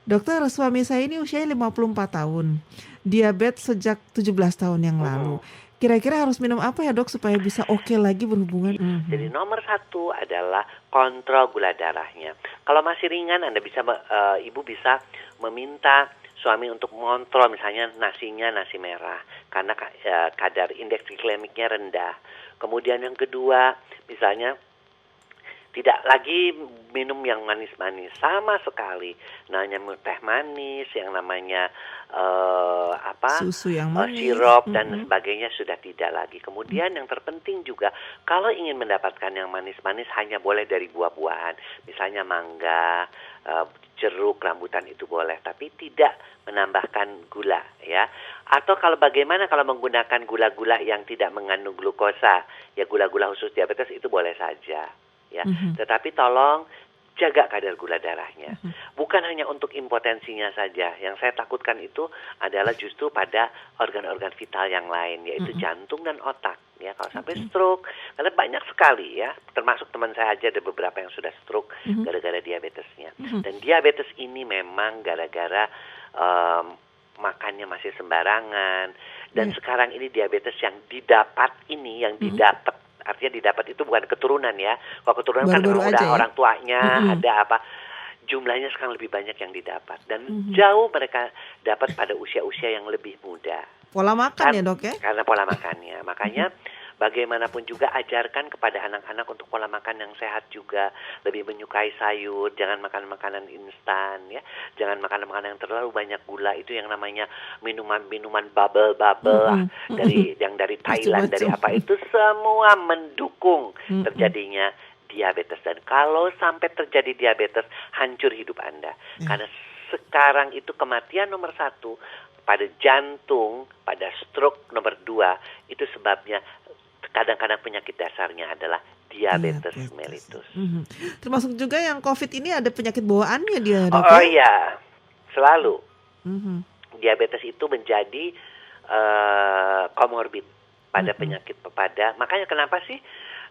Dokter, suami saya ini usianya 54 tahun. Diabetes sejak 17 tahun yang lalu. Mhm. Kira-kira harus minum apa ya, Dok, supaya bisa oke lagi berhubungan? Jadi nomor satu adalah kontrol gula darahnya. Kalau masih ringan, Ibu bisa meminta suami untuk mengontrol misalnya nasinya nasi merah karena kadar indeks glikemiknya rendah. Kemudian yang kedua, misalnya tidak lagi minum yang manis-manis sama sekali. Namanya teh manis, yang namanya Susu yang manis. sirup dan sebagainya sudah tidak lagi. Kemudian yang terpenting juga, kalau ingin mendapatkan yang manis-manis hanya boleh dari buah-buahan, misalnya mangga, jeruk, rambutan itu boleh, tapi tidak menambahkan gula ya. Atau bagaimana kalau menggunakan gula-gula yang tidak mengandung glukosa, ya gula-gula khusus diabetes itu boleh saja. Ya, Mhm. tetapi tolong jaga kadar gula darahnya. Bukan hanya untuk impotensinya saja. Yang saya takutkan itu adalah justru pada organ-organ vital yang lain, yaitu Mhm. jantung dan otak. Ya, kalau sampai Oke. stroke, karena banyak sekali ya, termasuk teman saya aja ada beberapa yang sudah stroke Mhm. gara-gara diabetesnya. Mhm. Dan diabetes ini memang gara-gara makannya masih sembarangan. Dan Iya. sekarang ini diabetes yang didapat ini, yang Mhm. didapat artinya didapat itu bukan keturunan ya. Kalau keturunan kan Baru-baru memang udah aja ya? orang tuanya Mhm. ada apa. Jumlahnya sekarang lebih banyak yang didapat. Dan Mhm. jauh mereka dapat pada usia-usia yang lebih muda. Pola makan ya, Dok, ya? Karena pola makannya. Mhm. Makanya bagaimanapun juga ajarkan kepada anak-anak untuk pola makan yang sehat juga. Lebih menyukai sayur, jangan makan makanan instan ya. Jangan makan makanan yang terlalu banyak gula. Itu yang namanya minuman-minuman bubble-bubble lah. Mhm. Mhm. Dari Thailand, dari Macem-macem. apa itu semua mendukung Mhm. terjadinya diabetes. Dan kalau sampai terjadi diabetes, hancur hidup Anda. Iya. Karena sekarang itu kematian nomor satu pada jantung, pada stroke nomor 2, itu sebabnya kadang-kadang penyakit dasarnya adalah diabetes Diabetes ya. mellitus. Mhm. Termasuk juga yang COVID ini ada penyakit bawaannya dia, Dok, Oh ya? iya, selalu. Mhm. Diabetes itu menjadi komorbid pada Mhm. penyakit makanya kenapa sih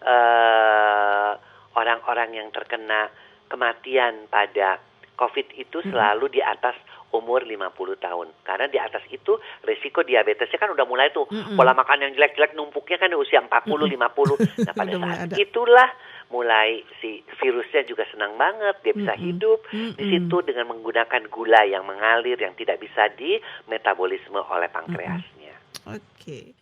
eh, orang-orang yang terkena kematian pada COVID itu Mhm. selalu di atas umur 50 tahun. Karena di atas itu risiko diabetesnya kan udah mulai tuh. Pola Mhm. makan yang jelek-jelek numpuknya kan di usia 40, Mhm. 50. Nah, pada Udah mulai saat ada. itulah mulai si virusnya juga senang banget, dia bisa Mhm. hidup di Mhm. situ dengan menggunakan gula yang mengalir yang tidak bisa dimetabolisme oleh Mhm. pankreasnya. Oke.